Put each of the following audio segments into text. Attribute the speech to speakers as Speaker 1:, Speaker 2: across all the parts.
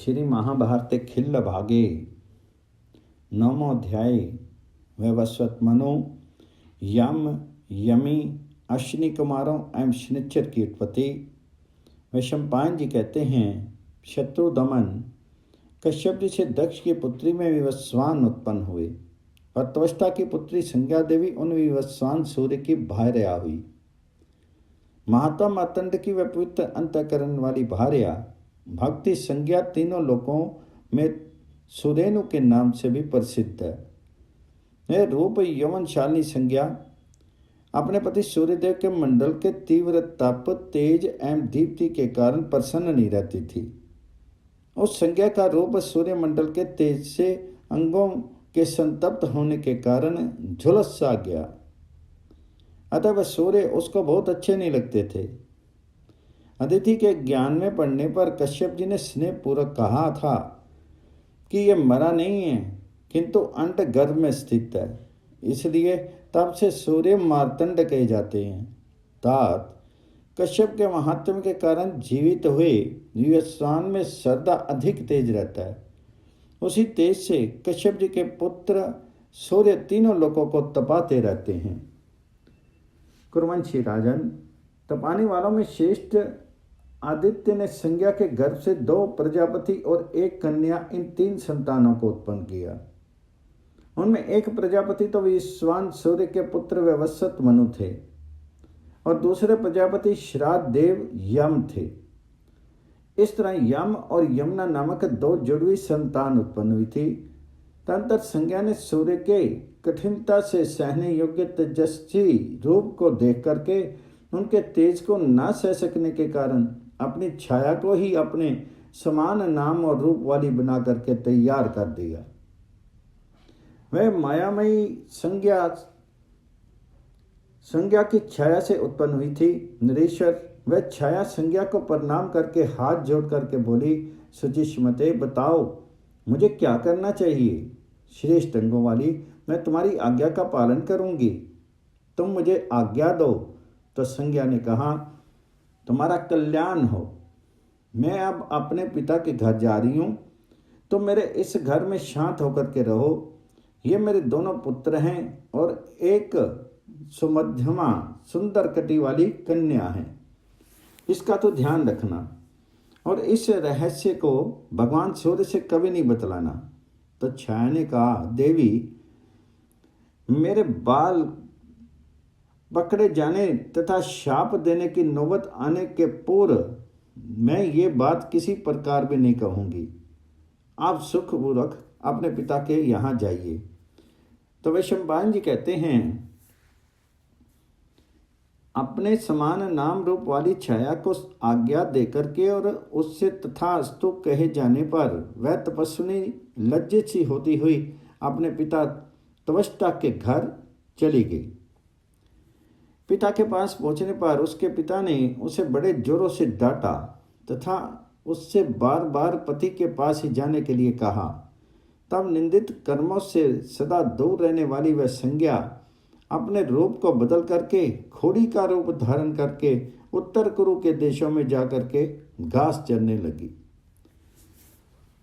Speaker 1: श्री महाभारते खिल्ल भागे 9वां अध्याय वैवस्वत मनु यम यमी अश्विनी कुमारों एवं शनिचर की उत्पत्ति। वैशंपायन जी कहते हैं, शत्रु दमन कश्यप जी से दक्ष की पुत्री में विवस्वान उत्पन्न हुए और त्वष्टा की पुत्री संज्ञा देवी उन विवस्वान सूर्य की भार्या हुई। महात्मा मार्तंड की वह पवित्र अंतःकरण वाली भार्या भक्ति संज्ञा तीनों लोकों में सुरेनु के नाम से भी प्रसिद्ध है। यह रूप यौवनशालिनी संज्ञा अपने पति सूर्यदेव के मंडल के तीव्र तप तेज एवं दीप्ति के कारण प्रसन्न नहीं रहती थी। उस संज्ञा का रूप सूर्य मंडल के तेज से अंगों के संतप्त होने के कारण झुलस सा गया, अतः वह सूर्य उसको बहुत अच्छे नहीं लगते थे। अदिति के ज्ञान में पड़ने पर कश्यप जी ने स्नेह पूर्वक कहा था कि यह मरा नहीं है किंतु अंड गर्भ में स्थित है, इसलिए तब से सूर्य मार्तंड कहे जाते हैं। तात कश्यप के महात्म्य के कारण जीवित हुए विवस्वान में सदा अधिक तेज रहता है। उसी तेज से कश्यप जी के पुत्र सूर्य तीनों लोकों को तपाते रहते हैं। कुरुवंशी राजन, तपाने वालों में श्रेष्ठ आदित्य ने संज्ञा के गर्भ से 2 प्रजापति और 1 कन्या इन 3 संतानों को उत्पन्न किया। उनमें एक प्रजापति तो विश्वान सूर्य के पुत्र वैवस्वत मनु थे और दूसरे प्रजापति श्राद्ध देव यम थे। इस तरह यम और यमुना नामक 2 जुड़वी संतान उत्पन्न हुई थी। तदंतर संज्ञा ने सूर्य के कठिनता से सहने योग्य तेजस्वी रूप को देख करके उनके तेज को न सह सकने के कारण अपनी छाया को ही अपने समान नाम और रूप वाली बना करके तैयार कर दिया। वह मायामयी संज्ञा की छाया से उत्पन्न हुई थी। नरेश्वर, वह छाया संज्ञा को प्रणाम करके हाथ जोड़ करके बोली, सुचिष्मते, बताओ मुझे क्या करना चाहिए। श्रेष्ठ अंगों वाली, मैं तुम्हारी आज्ञा का पालन करूंगी, तुम मुझे आज्ञा दो। तो संज्ञा ने कहा, तुम्हारा कल्याण हो, मैं अब अपने पिता के घर जा रही हूँ, तुम मेरे इस घर में शांत होकर के रहो। ये मेरे दोनों पुत्र हैं और एक सुमध्यमा सुंदर कटी वाली कन्या है, इसका तो ध्यान रखना और इस रहस्य को भगवान सूर्य से कभी नहीं बतलाना। तो छाया ने कहा, देवी, मेरे बाल पकड़े जाने तथा शाप देने की नौबत आने के पूर्व मैं ये बात किसी प्रकार भी नहीं कहूँगी। आप सुखपूर्वक अपने पिता के यहाँ जाइए। तो वैशंपायन जी कहते हैं, अपने समान नाम रूप वाली छाया को आज्ञा देकर के और उससे तथास्तु कहे जाने पर वह तपस्विनी लज्जित सी होती हुई अपने पिता त्वष्टा के घर चली गई। पिता के पास पहुंचने पर उसके पिता ने उसे बड़े जोरों से डांटा तथा उससे बार बार पति के पास ही जाने के लिए कहा। तब निंदित कर्मों से सदा दूर रहने वाली वह संज्ञा अपने रूप को बदल करके खोड़ी का रूप धारण करके उत्तर कुरु के देशों में जाकर के घास चरने लगी।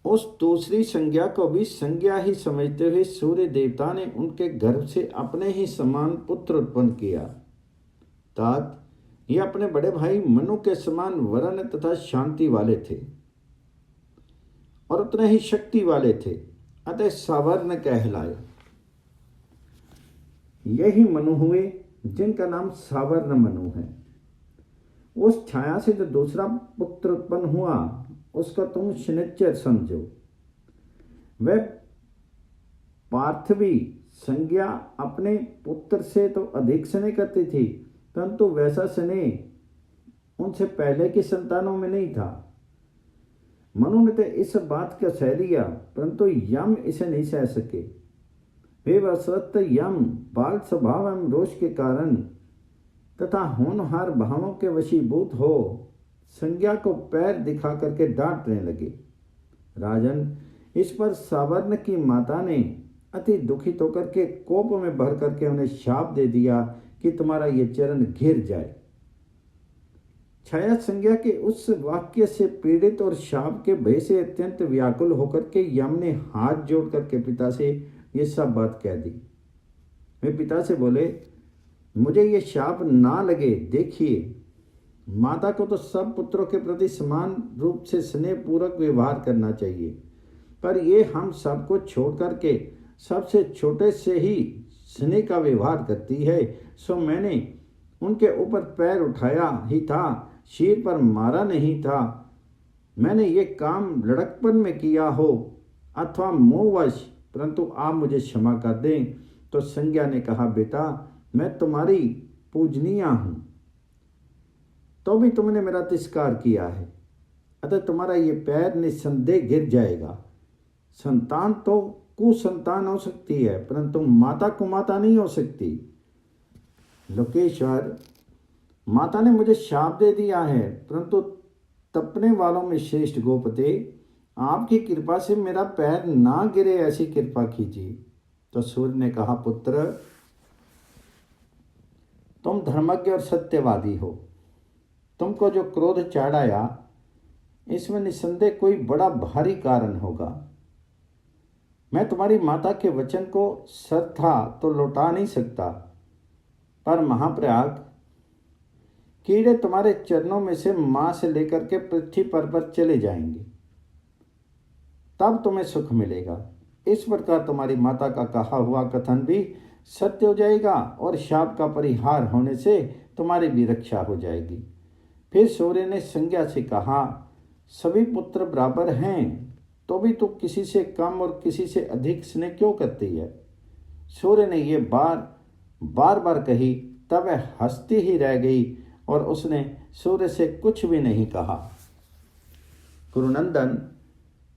Speaker 1: उस दूसरी संज्ञा को भी संज्ञा ही समझते हुए सूर्य देवता ने उनके गर्भ से अपने ही समान पुत्र उत्पन्न किया। तात ये अपने बड़े भाई मनु के समान वरण तथा शांति वाले थे और उतने ही शक्ति वाले थे, अतः सावर्ण कहलाए। यही मनु हुए जिनका नाम सावर्ण मनु है। उस छाया से जो दूसरा पुत्र उत्पन्न हुआ उसका तुम शनिचर समझो। वह पार्थवी संज्ञा अपने पुत्र से तो अधिक स्नेह करती थी, परंतु वैसा स्नेह उनसे पहले की संतानों में नहीं था। मनु ने तो इस बात को सह लिया, परंतु यम इसे नहीं सह सके। वे वसत यम बाल स्वभाव एवं रोष के कारण तथा होनहार भावों के वशीभूत हो संज्ञा को पैर दिखा करके डांटने लगे। राजन, इस पर सावर्ण की माता ने अति दुखित होकर के कोप में भर करके उन्हें शाप दे दिया कि तुम्हारा ये चरण घिर जाए। छाया संज्ञा के उस वाक्य से पीड़ित और शाप के भय से अत्यंत व्याकुल होकर के यम ने हाथ जोड़ करके पिता से ये सब बात कह दी। वे पिता से बोले, मुझे ये शाप ना लगे। देखिए, माता को तो सब पुत्रों के प्रति समान रूप से स्नेह पूर्वक व्यवहार करना चाहिए, पर ये हम सबको छोड़ करके सबसे छोटे से ही स्नेह का व्यवहार करती है। सो मैंने उनके ऊपर पैर उठाया ही था, सिर पर मारा नहीं था। मैंने ये काम लड़कपन में किया हो अथवा मोहवश, परंतु आप मुझे क्षमा कर दें। तो संज्ञा ने कहा, बेटा, मैं तुम्हारी पूजनीय हूँ, तो भी तुमने मेरा तिरस्कार किया है, अतः तुम्हारा ये पैर निस्संदेह गिर जाएगा। संतान तो कुसंतान हो सकती है, परंतु माता कुमाता नहीं हो सकती। लोकेश्वर, माता ने मुझे शाप दे दिया है, परंतु तपने वालों में श्रेष्ठ गोपते, आपकी कृपा से मेरा पैर ना गिरे, ऐसी कृपा कीजिए। तो सूर्य ने कहा, पुत्र, तुम धर्मज्ञ और सत्यवादी हो। तुमको जो क्रोध चढ़ाया, इसमें निस्संदेह कोई बड़ा भारी कारण होगा। मैं तुम्हारी माता के वचन को श्रद्धा तो लौटा नहीं सकता, पर महाप्रयाग, कीड़े तुम्हारे चरणों में से मां से लेकर के पृथ्वी पर चले जाएंगे, तब तुम्हें सुख मिलेगा। इस प्रकार तुम्हारी माता का कहा हुआ कथन भी सत्य हो जाएगा और शाप का परिहार होने से तुम्हारी भी रक्षा हो जाएगी। फिर सूर्य ने संज्ञा से कहा, सभी पुत्र बराबर हैं, तो भी तू किसी से कम और किसी से अधिक स्नेह क्यों करती है? सूर्य ने ये बार बार कही, तब वह हंसती ही रह गई और उसने सूर्य से कुछ भी नहीं कहा। गुरुनंदन,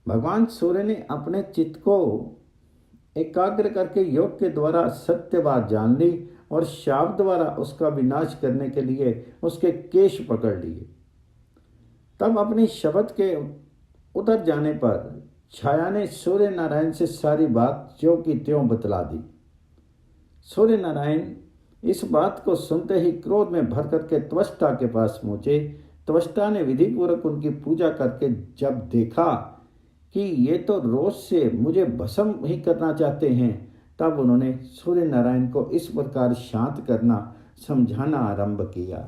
Speaker 1: भगवान सूर्य ने अपने चित्त को एकाग्र करके योग के द्वारा सत्य बात जान ली और शाप द्वारा उसका विनाश करने के लिए उसके केश पकड़ लिए। तब अपनी शब्द के उतर जाने पर छाया ने सूर्य नारायण से सारी बात ज्यों की त्यों बतला दी। सूर्य नारायण इस बात को सुनते ही क्रोध में भर करके त्वष्टा के पास पहुंचे। त्वष्टा ने विधि पूर्वक उनकी पूजा करके जब देखा कि ये तो रोष से मुझे भस्म ही करना चाहते हैं, तब उन्होंने सूर्य नारायण को इस प्रकार शांत करना समझाना आरंभ किया।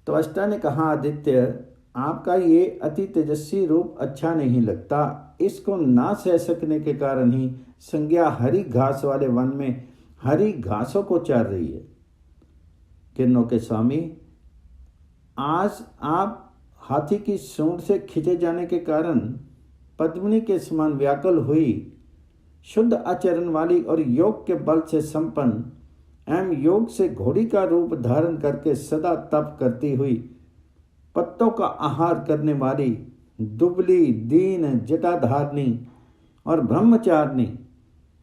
Speaker 1: त्वष्टा ने कहा, आदित्य, आपका ये अति तेजस्वी रूप अच्छा नहीं लगता। इसको ना सह सकने के कारण ही संज्ञा हरी घास वाले वन में हरी घासों को चार रही है। किरणों के स्वामी, आज आप हाथी की सूंड से खींचे जाने के कारण पद्मिनी के समान व्याकुल हुई, शुद्ध आचरण वाली और योग के बल से संपन्न एवं योग से घोड़ी का रूप धारण करके सदा तप करती हुई, पत्तों का आहार करने वाली, दुबली दीन जटाधारणी और ब्रह्मचारिणी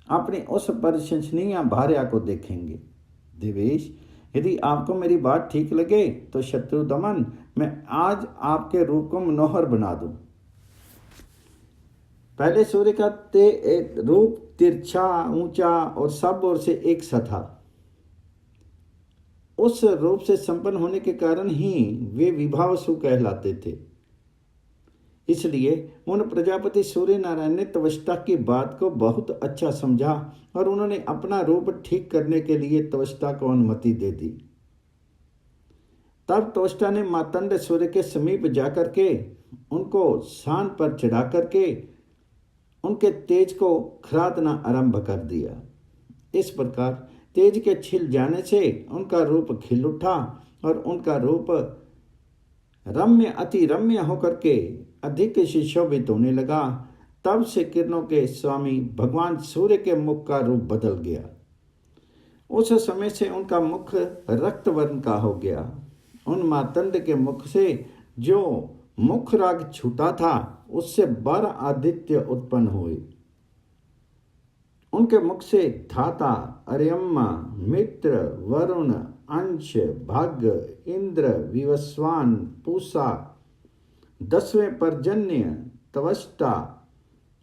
Speaker 1: अपनी उस प्रशंसनीय भार्या को देखेंगे। देवेश, यदि आपको मेरी बात ठीक लगे तो शत्रु दमन मैं आज आपके रूप को मनोहर बना दूं। पहले सूर्य का रूप तिरछा, ऊंचा और सब ओर से एक सा था। उस रूप से संपन्न होने के कारण ही वे विभावसु कहलाते थे। इसलिए उन प्रजापति सूर्य नारायण ने त्वष्टा की बात को बहुत अच्छा समझा और उन्होंने अपना रूप ठीक करने के लिए त्वष्टा को अनुमति दे दी। तब त्वष्टा ने मातंड सूर्य के समीप जाकर के उनको शान पर चढ़ा करके उनके तेज को खरादना आरंभ कर दिया। इस प्रकार तेज के छिल जाने से उनका रूप खिल उठा और उनका रूप रम्य अति रम्य होकर के अधिक सुशोभित होने लगा। तब से किरणों के स्वामी भगवान सूर्य के मुख का रूप बदल गया। उस समय से उनका मुख रक्त वर्ण का हो गया। उन मातंड के मुख से जो मुख राग छूटा था, उससे 12 आदित्य उत्पन्न हुए। उनके मुख से धाता, अर्यम्मा, मित्र, वरुण, अंश, भाग्य, इंद्र, विवस्वान, पूषा, 10वें पर्जन्य, त्वष्टा,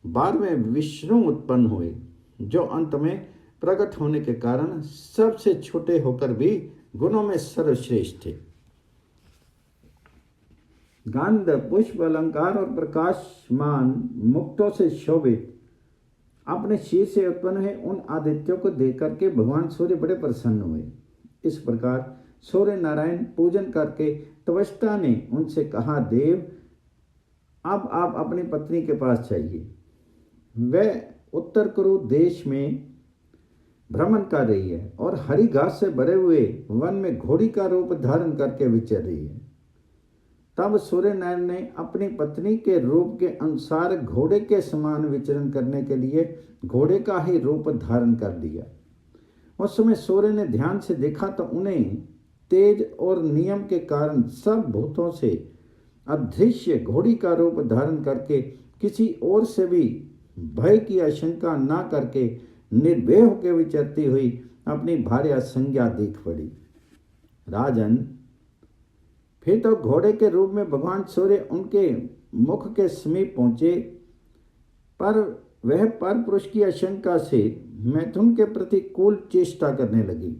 Speaker 1: 12वें विष्णु उत्पन्न हुए, जो अंत में प्रकट होने के कारण सबसे छोटे होकर भी गुणों में सर्वश्रेष्ठ थे। गंध, पुष्प, अलंकार और प्रकाशमान मुक्तों से शोभित अपने शीर से उत्पन्न हुए उन आदित्यों को देख करके भगवान सूर्य बड़े प्रसन्न हुए। इस प्रकार सूर्य नारायण पूजन करके त्वष्टा ने उनसे कहा, देव, अब आप अपनी पत्नी के पास जाइए। वह उत्तर कुरु देश में भ्रमण कर रही है और हरी घास से भरे हुए वन में घोड़ी का रूप धारण करके विचर रही है। तब सूर्यनारायण ने अपनी पत्नी के रूप के अनुसार घोड़े के समान विचरण करने के लिए घोड़े का ही रूप धारण कर लिया। उस समय सूर्य ने ध्यान से देखा तो उन्हें तेज और नियम के कारण सब भूतों से अदृश्य घोड़ी का रूप धारण करके किसी और से भी भय की आशंका न करके निर्भय होकर विचरती हुई अपनी भार्या संज्ञा दिख पड़ी। राजन, फिर तो घोड़े के रूप में भगवान सूर्य उनके मुख के समीप पहुंचे, पर वह पर पुरुष की आशंका से मैथुन के प्रति कूल चेष्टा करने लगी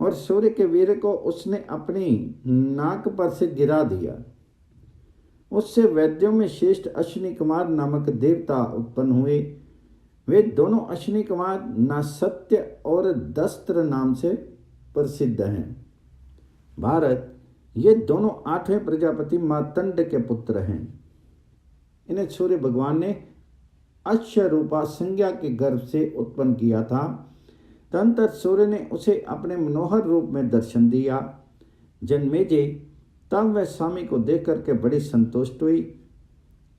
Speaker 1: और सूर्य के वीर को उसने अपनी नाक पर से गिरा दिया। उससे वैद्यों में श्रेष्ठ अश्विनी कुमार नामक देवता उत्पन्न हुए। वे दोनों अश्विनी कुमार नासत्य और दस्त्र नाम से प्रसिद्ध हैं। भारत, ये दोनों 8वें प्रजापति मार्तंड के पुत्र हैं। इन्हें सूर्य भगवान ने अश्वरूपा संज्ञा के गर्भ से उत्पन्न किया था। तदनंतर सूर्य ने उसे अपने मनोहर रूप में दर्शन दिया। जन्मेजय, तब वह स्वामी को देख करके बड़ी संतुष्ट हुई।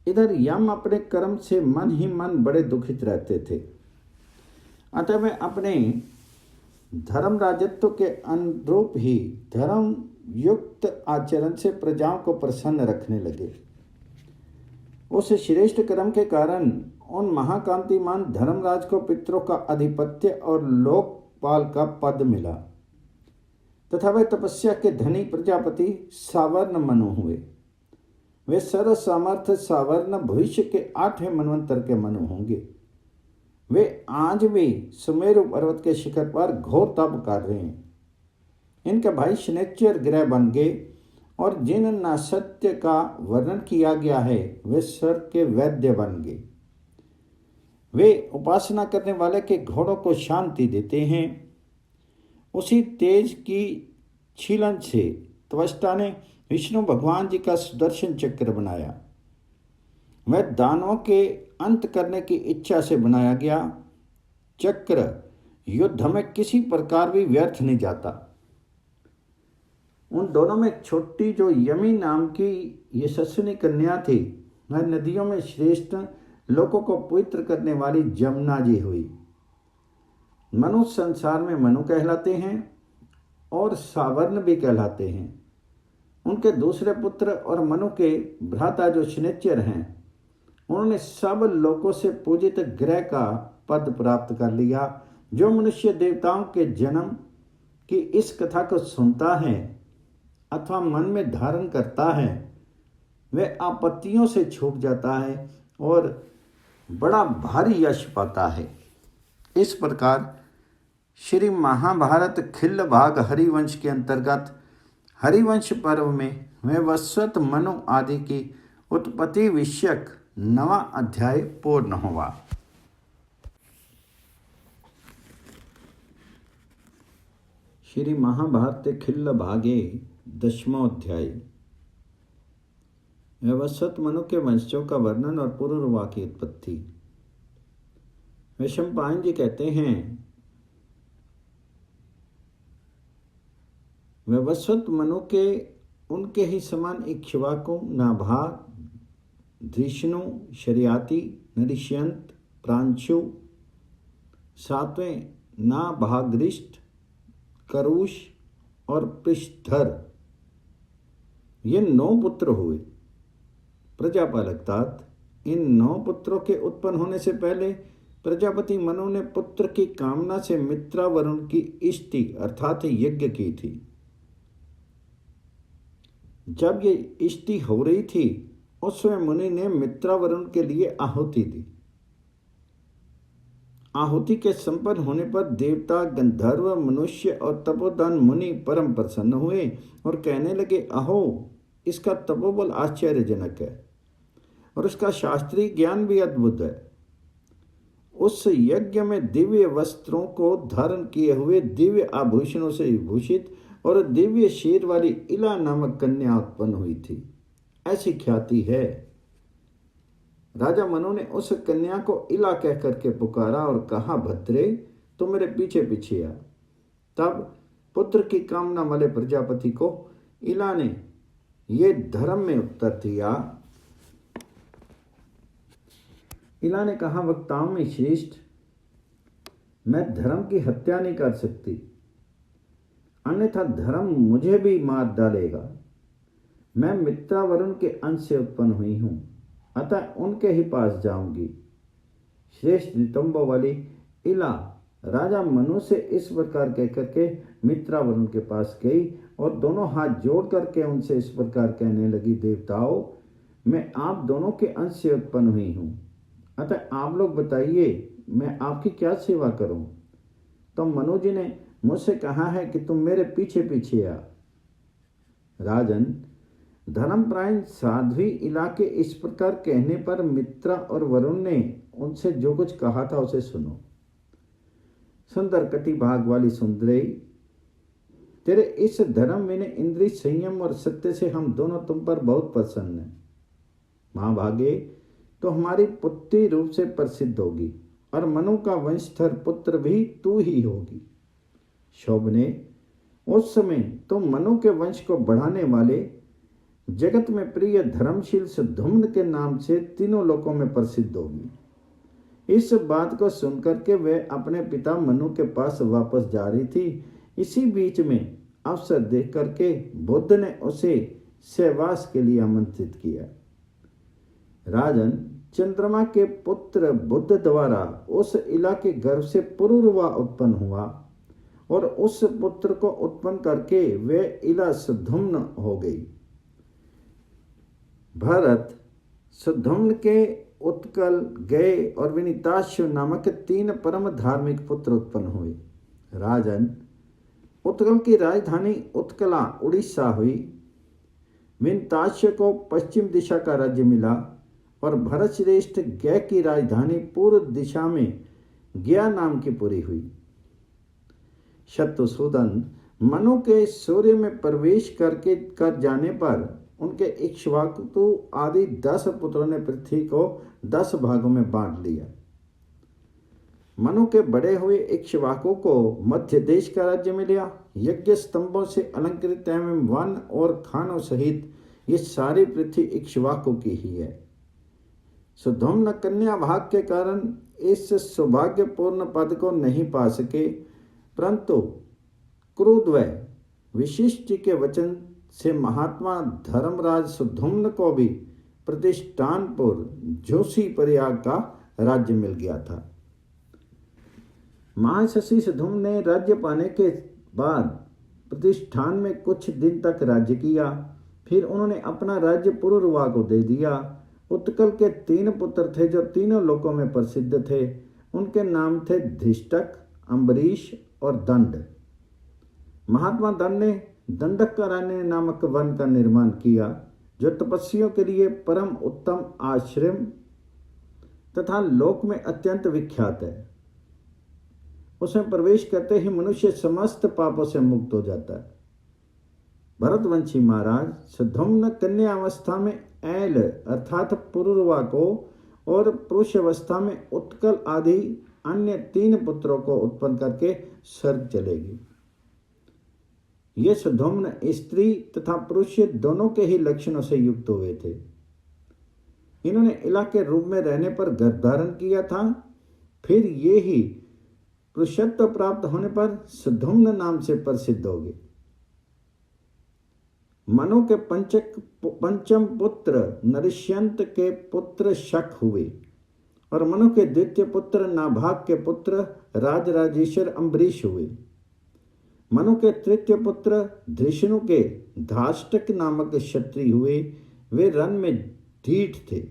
Speaker 1: इधर यम अपने कर्म से मन ही मन बड़े दुखित रहते थे, अतः वे अपने धर्म राजत्व के अनुरूप ही धर्म युक्त आचरण से प्रजाओं को प्रसन्न रखने लगे। उस श्रेष्ठ कर्म के कारण उन महाकांतिमान धर्मराज को पितरों का अधिपत्य और लोकपाल का पद मिला तथा वे तपस्या के धनी प्रजापति सावर्ण मनु हुए। वे सर्व सामर्थ्य सावर्ण भविष्य के 8वें मनवंतर के मनु होंगे। वे आज भी सुमेरु पर्वत के शिखर पर घोर तप कर रहे हैं। इनके भाई शनैचर ग्रह बन गए और जिन नासत्य का वर्णन किया गया है वे स्वर्ग के वैद्य बन गए। वे उपासना करने वाले के घोड़ों को शांति देते हैं। उसी तेज की छीलन से त्वष्टा ने विष्णु भगवान जी का सुदर्शन चक्र बनाया। वह दानवों के अंत करने की इच्छा से बनाया गया। चक्र युद्ध में किसी प्रकार भी व्यर्थ नहीं जाता। उन दोनों में एक छोटी जो यमी नाम की यशस्विनी कन्या थी, वह नदियों में श्रेष्ठ लोगों को पवित्र करने वाली जमुना जी हुई। मनुष्य संसार में मनु कहलाते हैं और सावर्ण भी कहलाते हैं। उनके दूसरे पुत्र और मनु के भ्राता जो शनैचर हैं, उन्होंने सब लोगों से पूजित ग्रह का पद प्राप्त कर लिया। जो मनुष्य देवताओं के जन्म की इस कथा को सुनता है अथवा मन में धारण करता है, वह आपत्तियों से छूट जाता है और बड़ा भारी यश पाता है। इस प्रकार श्री महाभारत खिल्ल भाग हरिवंश के अंतर्गत हरिवंश पर्व में वैवस्वत मनु आदि की उत्पत्ति विषयक 9वां अध्याय पूर्ण हुआ। श्री महाभारत खिल्ल भागे 10वां अध्याय। वैवस्वत मनु के वंशजों का वर्णन और पुरुरवा की उत्पत्ति। वैशंपायन जी कहते हैं, वैवस्वत मनु के उनके ही समान इक्ष्वाकु, नाभा, धृष्णु, शर्याति, नरिष्यंत, प्रांशु, 7वें नाभागृष्ट, करुष और पृष्ठधर, ये 9 पुत्र हुए। प्रजापालक इन 9 पुत्रों के उत्पन्न होने से पहले प्रजापति मनु ने पुत्र की कामना से मित्रा वरुण की इष्टि अर्थात यज्ञ की थी। जब ये इष्टि हो रही थी उस समय मुनि ने मित्रा वरुण के लिए आहुति दी। आहुति के संपन्न होने पर देवता, गंधर्व, मनुष्य और तपोधन मुनि परम प्रसन्न हुए और कहने लगे, अहो, इसका तपोबल आश्चर्यजनक है और उसका शास्त्रीय ज्ञान भी अद्भुत है। उस यज्ञ में दिव्य वस्त्रों को धारण किए हुए, दिव्य आभूषणों से विभूषित और दिव्य शीर वाली इला नामक कन्या उत्पन्न हुई थी, ऐसी ख्याति है। राजा मनु ने उस कन्या को इला कह करके पुकारा और कहा, भद्रे तो मेरे पीछे पीछे आ। तब पुत्र की कामना वाले प्रजापति को इला ने ये धर्म में उत्तर दिया। इला ने कहा, वक्ताओं में श्रेष्ठ, मैं धर्म की हत्या नहीं कर सकती, अन्यथा धर्म मुझे भी मार डालेगा। मैं मित्रा वरुण के अंश से उत्पन्न हुई हूं, अतः उनके ही पास जाऊंगी। श्रेष्ठ नितंबों वाली इला राजा मनु से इस प्रकार कह करके मित्रा वरुण के पास गई और दोनों हाथ जोड़ करके उनसे इस प्रकार कहने लगी, देवताओं, मैं आप दोनों के अंश से उत्पन्न हुई हूं, अतः आप लोग बताइए मैं आपकी क्या सेवा करूं। तो मनु जी ने मुझसे कहा है कि तुम मेरे पीछे पीछे आ। राजन, धर्मपरायण साध्वी इला के इस प्रकार कहने पर मित्रा और वरुण ने उनसे जो कुछ कहा था उसे सुनो। सुंदर कटी भाग वाली सुंदरी, तेरे इस धर्म विनय, इंद्रिय संयम और सत्य से हम दोनों तुम पर बहुत प्रसन्न हैं। महाभागे तो हमारी पुत्री रूप से प्रसिद्ध होगी और मनु का वंशधर पुत्र भी तू ही होगी। शोभने, उस समय तुम मनु के वंश को बढ़ाने वाले, जगत में प्रिय धर्मशील सुधुम्न के नाम से तीनों लोकों में प्रसिद्ध होगी। इस बात को सुनकर के वह अपने पिता मनु के पास वापस जा रही थी। इसी बीच में अवसर देख करके बुद्ध ने उसे सहवास के लिए आमंत्रित किया। राजन, चंद्रमा के पुत्र बुद्ध द्वारा उस इला के गर्भ से पुरुरवा उत्पन्न हुआ और उस पुत्र को उत्पन्न करके वे इला सुधुम्न हो गई। भरत, सुधुम्न के उत्कल, गय और विनीताश्व नामक 3 परम धार्मिक पुत्र उत्पन्न हुए। राजन, उत्कल की राजधानी उत्कला उड़ीसा हुई। विनीताश्व को पश्चिम दिशा का राज्य मिला और भरत श्रेष्ठ गय की राजधानी पूर्व दिशा में गया नाम की पुरी हुई। शत्रुसूदन, मनु के सूर्य में प्रवेश कर जाने पर उनके इक्ष्वाकु आदि 10 पुत्रों ने पृथ्वी को 10 भागों में बांट लिया। मनु के बड़े हुए इक्ष्वाकु को मध्य देश का राज्य मिला। यज्ञ स्तंभों से अलंकृत एवं वन और खानों सहित ये सारी पृथ्वी इक्ष्वाकु की ही है। सुधुम्न कन्या भाग के कारण इस सौभाग्यपूर्ण पद को नहीं पा सके, परंतु क्रुद्वय विशिष्ट के वचन से महात्मा धर्मराज सुधुम्न को भी प्रतिष्ठानपुर जोशी प्रयाग का राज्य मिल गया था। महाशशि सुधुम्न ने राज्य पाने के बाद प्रतिष्ठान में कुछ दिन तक राज्य किया। फिर उन्होंने अपना राज्य पुरुरवा को दे दिया। उत्कल के 3 पुत्र थे जो तीनों लोकों में प्रसिद्ध थे। उनके नाम थे धृष्टक, अम्बरीश और दंड। महात्मा दंड ने दंडकारण्य नामक वन का निर्माण किया, जो तपस्वियों के लिए परम उत्तम आश्रम तथा लोक में अत्यंत विख्यात है। उसमें प्रवेश करते ही मनुष्य समस्त पापों से मुक्त हो जाता है। भरतवंशी महाराज सुधुम्न कन्या अवस्था में ऐल अर्थात पुरुरवा को और पुरुष अवस्था में उत्कल आदि अन्य 3 पुत्रों को उत्पन्न करके स्वर्ग चलेगी। ये सुधुम्न स्त्री तथा पुरुष दोनों के ही लक्षणों से युक्त हुए थे। इन्होंने इला के रूप में रहने पर गर्भ धारण किया था। फिर ये ही पुरुषत्व प्राप्त होने पर सुधुम्न नाम से प्रसिद्ध हो गए। मनु के पंचम पुत्र नरिष्यंत के पुत्र शक हुए और मनु के द्वितीय पुत्र नाभाग के पुत्र राजराजेश्वर अम्बरीश हुए। मनु के तृतीय पुत्र धृष्णु के धाष्टक नामक क्षत्रिय हुए। वे रन में ढीठ थे।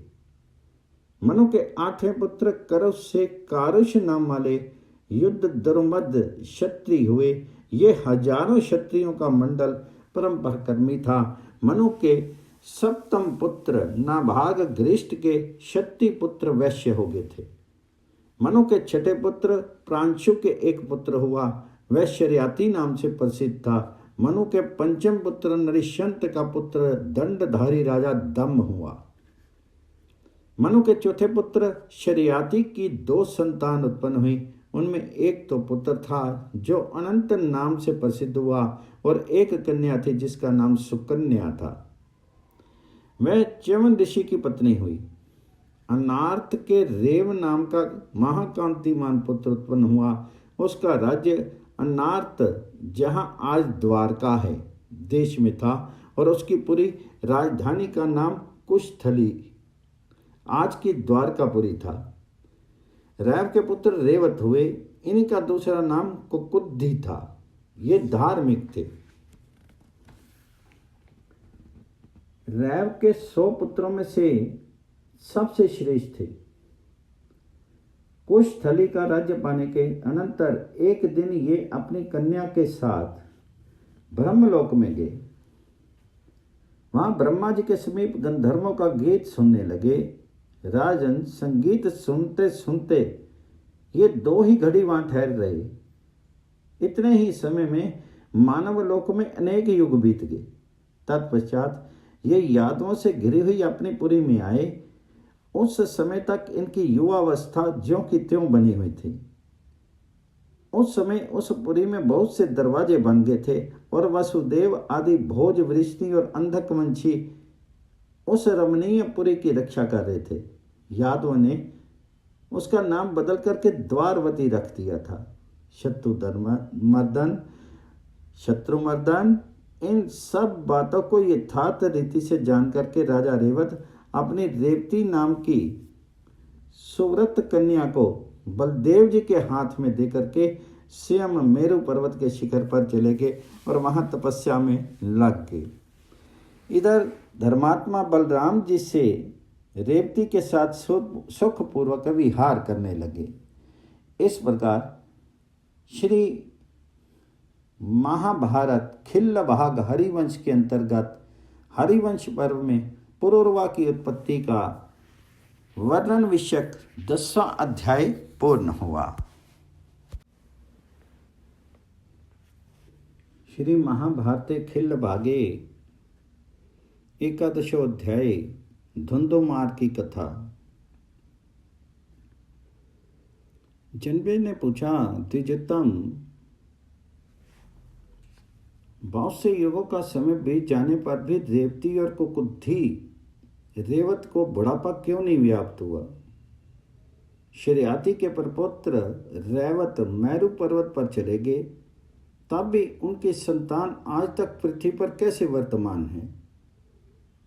Speaker 1: मनु के 8वें पुत्र करु से कारुष नाम वाले युद्ध दुर्मद क्षत्रिय हुए। ये हजारों क्षत्रियों का मंडल परम पराक्रमी था। मनु के सप्तम पुत्र नाभाग घृष्ट के क्षत्रिय पुत्र वैश्य हो गए थे। मनु के छठे पुत्र प्रांशु के एक पुत्र हुआ, वह शर्याती नाम से प्रसिद्ध था। मनु के पंचम पुत्र नरिशंत का पुत्र दंडधारी राजा दम्भ हुआ। मनु के चौथे पुत्र शर्याती की 2 संतान उत्पन्न हुई। उनमें एक तो पुत्र था जो अनंत नाम से प्रसिद्ध हुआ और एक कन्या थी जिसका नाम सुकन्या था। वह च्यवन ऋषि की पत्नी हुई। अनार्थ के रेव नाम का महाकांतिमान पुत्र उत्पन्न हुआ। उसका राज्य अनार्थ, जहां आज द्वारका है, देश में था और उसकी पूरी राजधानी का नाम कुशस्थली, आज की द्वारकापुरी था। रैव के पुत्र रेवत हुए। इन्हीं का दूसरा नाम कुकुद्धि था। ये धार्मिक थे। रैव के 100 पुत्रों में से सबसे श्रेष्ठ थे। कुशस्थली का राज्य पाने के अनंतर एक दिन ये अपनी कन्या के साथ ब्रह्मलोक में गए। वहां ब्रह्मा जी के समीप गंधर्वों का गीत सुनने लगे। राजन, संगीत सुनते सुनते ये 2 ही घड़ी वहां ठहर रहे। इतने ही समय में मानव लोक में अनेक युग बीत गए। तत्पश्चात ये यादों से घिरी हुई अपनी पुरी में आए। उस समय तक इनकी युवावस्था ज्यों की त्यों बनी हुई थी। उस समय उस पुरी में बहुत से दरवाजे बन गए थे और वसुदेव आदि भोज, वृष्णि और अंधकवंशी उस रमणीय पुरी की रक्षा कर रहे थे। यादवों ने उसका नाम बदल करके द्वारवती रख दिया था। शत्रुमर्दन इन सब बातों को यथार्थ रीति से जान करके राजा रेवत अपनी रेवती नाम की सुव्रत कन्या को बलदेव जी के हाथ में देकर के स्वयं मेरु पर्वत के शिखर पर चले गए और वहां तपस्या में लग गए। इधर धर्मात्मा बलराम जी से रेवती के साथ सुखपूर्वक विहार करने लगे। इस प्रकार श्री महाभारत खिल्ल भाग हरिवंश के अंतर्गत हरिवंश पर्व में पुरुरवा की उत्पत्ति का वर्णन विषयक 10वां अध्याय पूर्ण हुआ। श्री महाभारते खिल्ल भागे 11 अध्याय धुंधुमार की कथा। जनबे ने पूछा, द्विजोत्तम, बहुत से युगों का समय बीत जाने पर भी रेवती और कुकुद्धि रेवत को बुढ़ापा क्यों नहीं व्याप्त हुआ? शर्याती के प्रपुत्र रेवत मेरु पर्वत पर चले गए, तब भी उनकी संतान आज तक पृथ्वी पर कैसे वर्तमान है?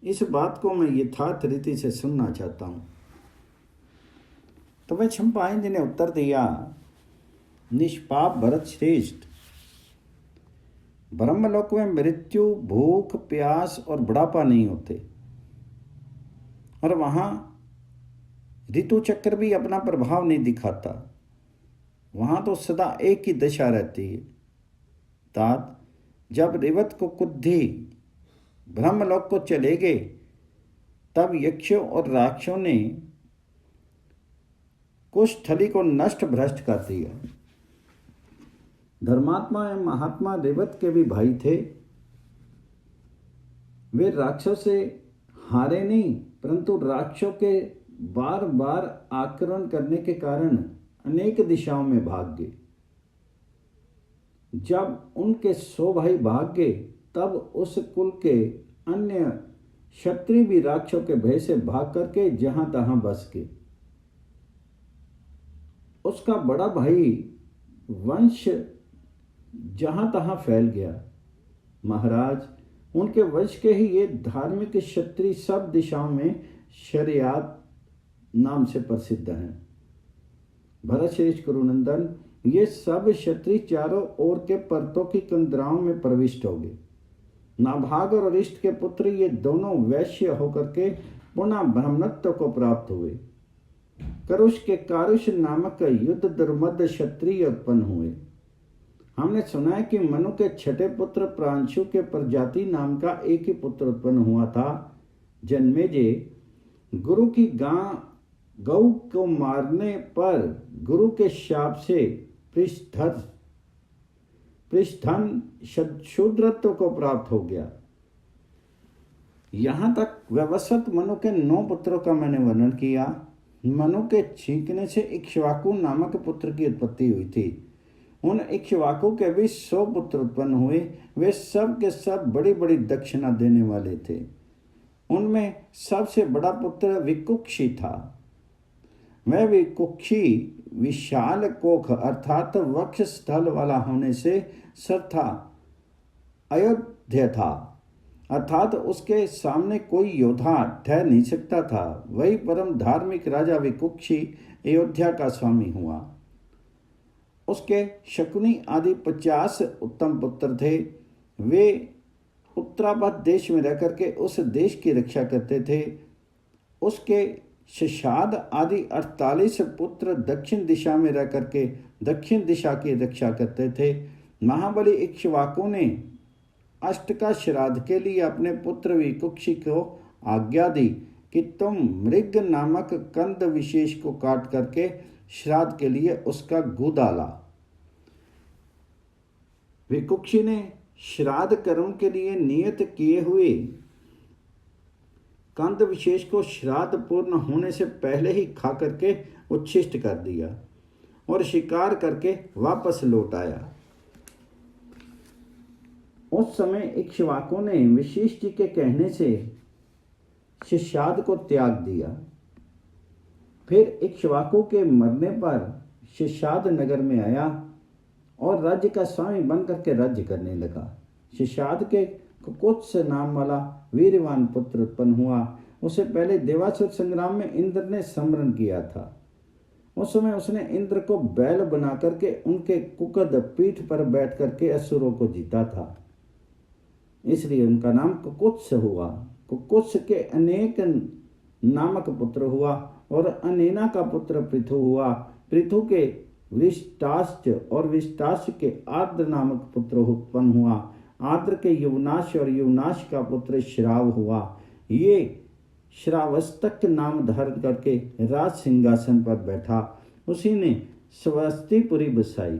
Speaker 1: इस बात को मैं यथार्थ रीति से सुनना चाहता हूं। तो वह चंपायन जी ने उत्तर दिया, निष्पाप भरत श्रेष्ठ, ब्रह्मलोक में मृत्यु, भूख, प्यास और बुढ़ापा नहीं होते और वहां ऋतु चक्र भी अपना प्रभाव नहीं दिखाता। वहां तो सदा एक ही दशा रहती है। तात जब रेवत को कुद्धि ब्रह्मलोक को चले गए, तब यक्षों और राक्षसों ने कुशस्थली को नष्ट भ्रष्ट कर दिया। धर्मात्मा एवं महात्मा रेवत के भी भाई थे। वे राक्षसों से हारे नहीं, परंतु राक्षसों के बार बार आक्रमण करने के कारण अनेक दिशाओं में भाग गए। जब उनके 100 भाई भाग गए, तब उस कुल के अन्य क्षत्रिय भी राक्षसों के भय से भाग करके जहां तहां बस गए। उसका बड़ा भाई वंश जहां तहां फैल गया। महाराज, उनके वंश के ही ये धार्मिक क्षत्रिय सब दिशाओं में शर्यात नाम से प्रसिद्ध हैं। भरत श्रेष्ठ कुरुनंदन, ये सब क्षत्रिय चारों ओर के पर्तों की कंदराओं में प्रविष्ट हो गए। नाभाग और अरिष्ट के पुत्र ये दोनों वैश्य होकर के पुनः ब्राह्मणत्व को प्राप्त हुए। करुष के कारुष नामक युद्ध दुर्मद क्षत्रिय उत्पन्न हुए। हमने सुना है कि मनु के छठे पुत्र प्रांशु के प्रजाति नाम का एक ही पुत्र उत्पन्न हुआ था। जन्मेजय, गुरु की गौ को मारने पर गुरु के शाप से पृष्ठधन शूद्रत्व को प्राप्त हो गया। यहाँ तक वैवस्वत मनु के 9 पुत्रों का मैंने वर्णन किया। मनु के छींकने से इक्ष्वाकु नामक पुत्र की उत्पत्ति हुई थी। उन इक्ष्वाकु के भी 100 पुत्र उत्पन्न हुए। वे सब के सब बड़ी बड़ी दक्षिणा देने वाले थे। उनमें सबसे बड़ा पुत्र विकुक्षी था। वह विकुक्षी विशाल कोख अर्थात वक्ष स्थल वाला होने से सर्था अयोध्या था, अर्थात उसके सामने कोई योद्धा ठहर नहीं सकता था। वही परम धार्मिक राजा विकुक्षी अयोध्या का स्वामी हुआ। उसके शकुनी आदि 50 उत्तम पुत्र थे। वे उत्तरापद देश में रहकर के उस देश की रक्षा करते थे। उसके शशाद आदि 48 पुत्र दक्षिण दिशा में रह करके दक्षिण दिशा की रक्षा करते थे। महाबली इक्ष्वाकु ने अष्ट का श्राद्ध के लिए अपने पुत्र विकुक्षी को आज्ञा दी कि तुम मृग नामक कंद विशेष को काट करके श्राद्ध के लिए उसका गू डाला। विकुक्षी ने श्राद्ध कर्म के लिए नियत किए हुए कंद विशेष को श्राद्ध पूर्ण होने से पहले ही खा करके उच्छिष्ट कर दिया और शिकार करके वापस लौट आया। उस समय इक्ष्वाकु ने वशिष्ठ जी के कहने से शिष्याद को त्याग दिया। फिर इक्ष्वाकु के मरने पर शिष्याद नगर में आया और राज्य का स्वामी बनकर के राज्य करने लगा। शिष्याद के कुकुत्स नाम वाला वीरवान पुत्र उत्पन्न हुआ। उससे पहले देवासुर संग्राम में इंद्र ने स्मरण किया था। उस समय उसने इंद्र को बैल बना करके उनके कुकद पीठ पर बैठ करके असुरों को जीता था, इसलिए उनका नाम कुकुत्स हुआ। कुकुत्स के अनेक नामक पुत्र हुआ और अनेना का पुत्र पृथु हुआ। पृथु के विष्टाश्च और विष्टाश्च के आर्द्र नामक पुत्र उत्पन्न हुआ। आर्द्र के युवनाश और युवनाश का पुत्र श्राव हुआ। ये श्रावस्तक नाम धारण करके राज सिंहासन पर बैठा। उसी ने स्वस्तिपुरी बसाई।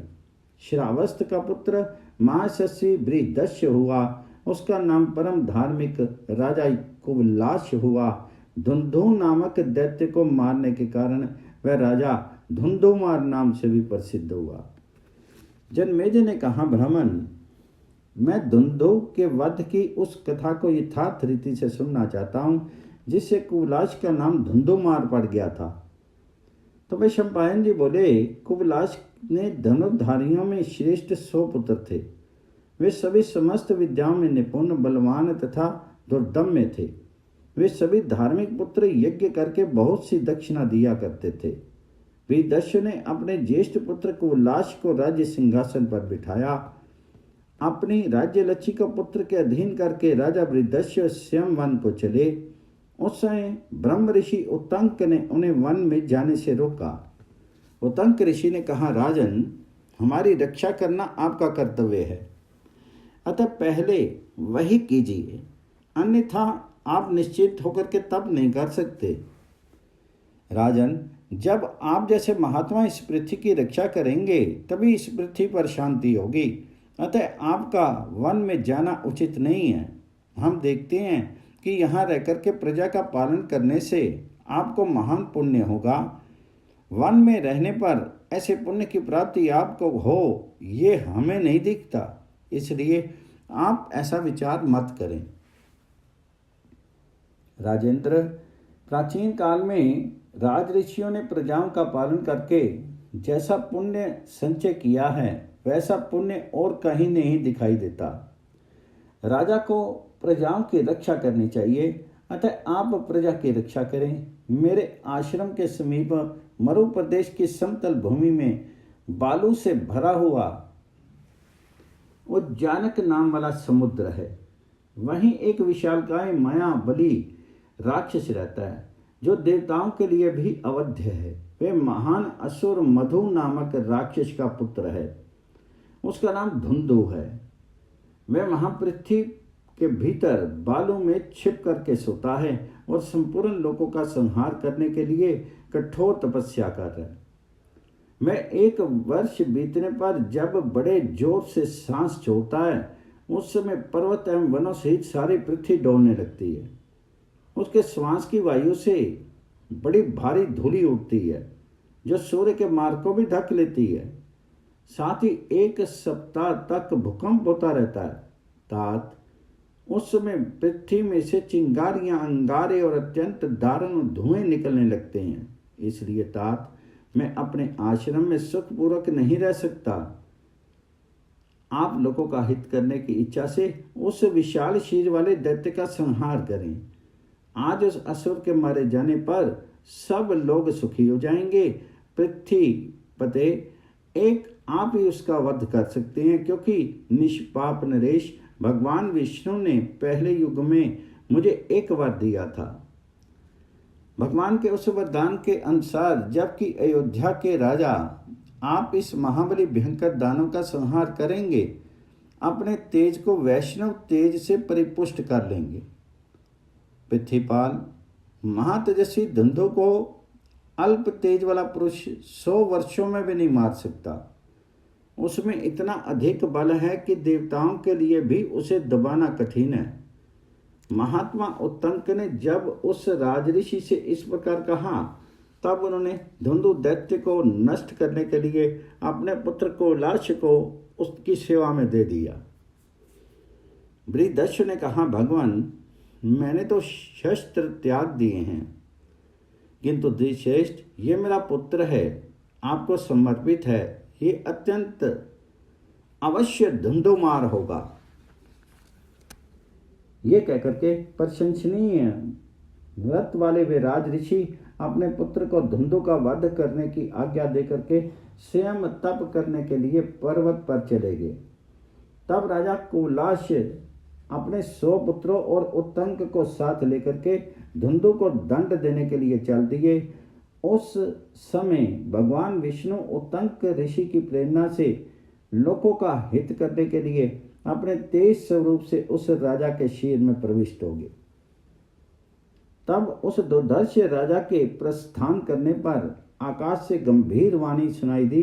Speaker 1: श्रावस्त का पुत्र महाशस्वी बृहदस्य हुआ। उसका नाम परम धार्मिक राजा कुबलाश हुआ। धुंधु नामक दैत्य को मारने के कारण वह राजा धुंधुमार नाम से भी प्रसिद्ध हुआ। जन्मेजय ने कहा, ब्राह्मण, मैं धुंधु के वध की उस कथा को यथार्थ रीति से सुनना चाहता हूँ जिससे कुबलाश का नाम धुंधुमार पड़ गया था। तो वे शंपायन जी बोले, कुबलाश ने धनुर्धारियों में श्रेष्ठ 100 पुत्र थे। वे सभी समस्त विद्याओं में निपुण, बलवान तथा दुर्दम्य थे। वे सभी धार्मिक पुत्र यज्ञ करके बहुत सी दक्षिणा दिया करते थे। बृहदस्य ने अपने ज्येष्ठ पुत्र कुबलाश को राज्य सिंहासन पर बिठाया। अपनी राज्य लक्ष्मी को पुत्र के अधीन करके राजा बृहदस्य स्वयं वन को चले। उस समय ब्रह्म ऋषि उत्तंक ने उन्हें वन में जाने से रोका। उत्तंक ऋषि ने कहा, राजन, हमारी रक्षा करना आपका कर्तव्य है, अतः पहले वही कीजिए, अन्यथा आप निश्चित होकर के तब नहीं कर सकते। राजन, जब आप जैसे महात्मा इस पृथ्वी की रक्षा करेंगे तभी इस पृथ्वी पर शांति होगी, अतः आपका वन में जाना उचित नहीं है। हम देखते हैं कि यहाँ रहकर के प्रजा का पालन करने से आपको महान पुण्य होगा। वन में रहने पर ऐसे पुण्य की प्राप्ति आपको हो, ये हमें नहीं दिखता, इसलिए आप ऐसा विचार मत करें। राजेंद्र, प्राचीन काल में राज ऋषियों ने प्रजाओं का पालन करके जैसा पुण्य संचय किया है वैसा पुण्य और कहीं नहीं दिखाई देता। राजा को प्रजाओं की रक्षा करनी चाहिए, अतः आप प्रजा की रक्षा करें। मेरे आश्रम के समीप मरु प्रदेश की समतल भूमि में बालू से भरा हुआ उज्जानक नाम वाला समुद्र है। वहीं एक विशालकाय माया बलि राक्षस रहता है जो देवताओं के लिए भी अवध्य है। वे महान असुर मधु नामक राक्षस का पुत्र है। उसका नाम धुंधु है। वह महापृथ्वी के भीतर बालू में छिप करके सोता है और संपूर्ण लोगों का संहार करने के लिए कठोर तपस्या कर रहा है। मैं 1 वर्ष बीतने पर जब बड़े जोर से सांस छोड़ता है, उस समय पर्वत एवं वनों सहित सारी पृथ्वी डोलने लगती है। उसके श्वास की वायु से बड़ी भारी धूलि उठती है जो सूर्य के मार्ग को भी ढक लेती है। साथ ही 1 सप्ताह तक भूकंप होता रहता है। तात उस समय पृथ्वी में से चिंगारियां, अंगारे और अत्यंत दारुण धुएं निकलने लगते हैं। इसलिए तात मैं अपने आश्रम में सुखपूर्वक नहीं रह सकता। आप लोगों का हित करने की इच्छा से उस विशाल शीर वाले दैत्य का संहार करें। आज उस असुर के मारे जाने पर सब लोग सुखी हो जाएंगे। पृथ्वी पते एक आप ही उसका वध कर सकते हैं, क्योंकि निष्पाप नरेश भगवान विष्णु ने पहले युग में मुझे एक वर दिया था। भगवान के उस वरदान के अनुसार जबकि अयोध्या के राजा आप इस महाबली भयंकर दानव का संहार करेंगे, अपने तेज को वैष्णव तेज से परिपुष्ट कर लेंगे। पृथ्वीपाल महातेजस्वी धंधों को अल्प तेज वाला पुरुष 100 वर्षों में भी नहीं मार सकता। उसमें इतना अधिक बल है कि देवताओं के लिए भी उसे दबाना कठिन है। महात्मा उत्तंक ने जब उस राजऋषि से इस प्रकार कहा, तब उन्होंने धुंधु दैत्य को नष्ट करने के लिए अपने पुत्र कोलाश को उसकी सेवा में दे दिया। बृहदस्यु ने कहा, भगवान मैंने तो शस्त्र त्याग दिए हैं, किंतु द्विश्रेष्ठ ये मेरा पुत्र है, आपको समर्पित है, ये अत्यंत अवश्य धुंधुमार होगा। ये कहकर के प्रशंसनीय व्रत वाले वे राजऋषि अपने पुत्र को धुंधु का वध करने की आज्ञा देकर के स्वयं तप करने के लिए पर्वत पर चले गए। तब राजा कुलाश अपने 100 पुत्रों और उत्तंक को साथ लेकर के धुंधु को दंड देने के लिए चल दिए। उस समय भगवान विष्णु उत्तंक ऋषि की प्रेरणा से लोगों का हित करने के लिए अपने तेज स्वरूप से उस राजा के शीर में प्रविष्ट हो गए। तब उस दुर्धर्ष राजा के प्रस्थान करने पर आकाश से गंभीर वाणी सुनाई दी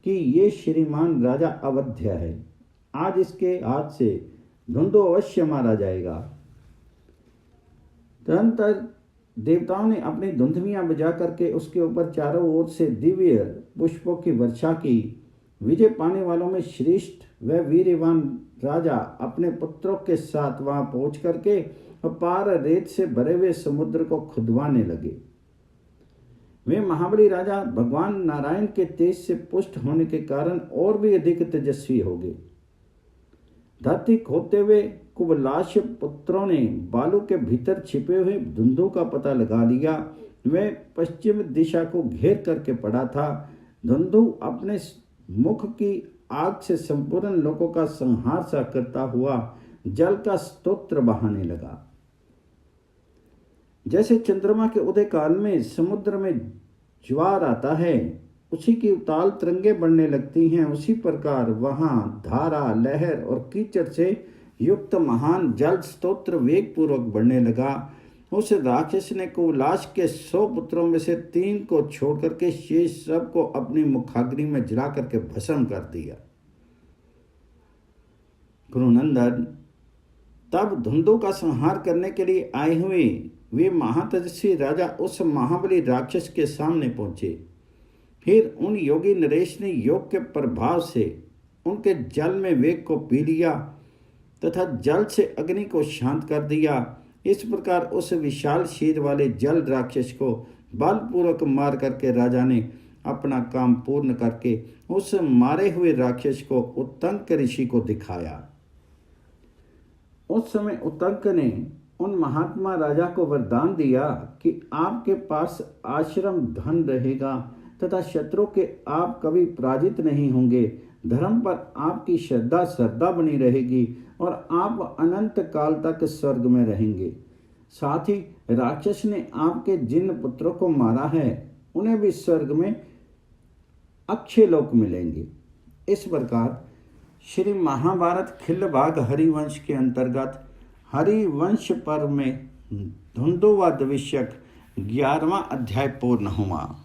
Speaker 1: कि ये श्रीमान राजा अवध्य है, आज इसके हाथ से धुंधु अवश्य मारा जाएगा। तदनंतर देवताओं ने अपनी धुंधुमियां बजा करके उसके ऊपर चारों ओर से दिव्य पुष्पों की वर्षा की। विजय पाने वालों में श्रेष्ठ व वीरवान राजा अपने पुत्रों के साथ वहां पहुंच करके अपार रेत से भरे हुए समुद्र को खुदवाने लगे। वे महाबली राजा भगवान नारायण के तेज से पुष्ट होने के कारण और भी अधिक तेजस्वी हो गए। धरती खोदते हुए कुबलाश पुत्रों ने बालू के भीतर छिपे हुए धुंधु का पता लगा लिया। वह पश्चिम दिशा को घेर करके पड़ा था। धुंधु अपने मुख की आग से संपूर्ण लोगों का संहार सा करता हुआ जल का स्तोत्र बहाने लगा। जैसे चंद्रमा के उदय काल में समुद्र में ज्वार आता है, उसी की उताल तरंगे बढ़ने लगती हैं, उसी प्रकार वहां धारा, लहर और कीचड़ से युक्त महान जल स्तोत्र वेग पूर्वक बढ़ने लगा। उस राक्षस ने कुलाश के 100 पुत्रों में से 3 को छोड़ करके शेष सब को अपनी मुखाग्नि में जला करके भस्म कर दिया। गुरुनंदन, तब धुंधु का संहार करने के लिए आए हुए वे महातेजस्वी राजा उस महाबली राक्षस के सामने पहुंचे। फिर उन योगी नरेश ने योग के प्रभाव से उनके जल में वेग को पी लिया तथा जल से अग्नि को शांत कर दिया। इस प्रकार उस विशाल शीर वाले जल राक्षस को बलपूर्वक मार करके राजा ने अपना काम पूर्ण करके उस मारे हुए राक्षस को उत्तंक ऋषि को दिखाया। उस समय उत्तंक ने उन महात्मा राजा को वरदान दिया कि आपके पास आश्रम धन रहेगा तथा शत्रु के आप कभी पराजित नहीं होंगे। धर्म पर आपकी श्रद्धा बनी रहेगी और आप अनंत काल तक स्वर्ग में रहेंगे। साथ ही राक्षस ने आपके जिन पुत्रों को मारा है उन्हें भी स्वर्ग में अक्षय लोक मिलेंगे। इस प्रकार श्री महाभारत खिल्लभाग हरिवंश के अंतर्गत हरिवंश पर्व में धुंधुवा विषयक 11वां अध्याय पूर्ण हुआ।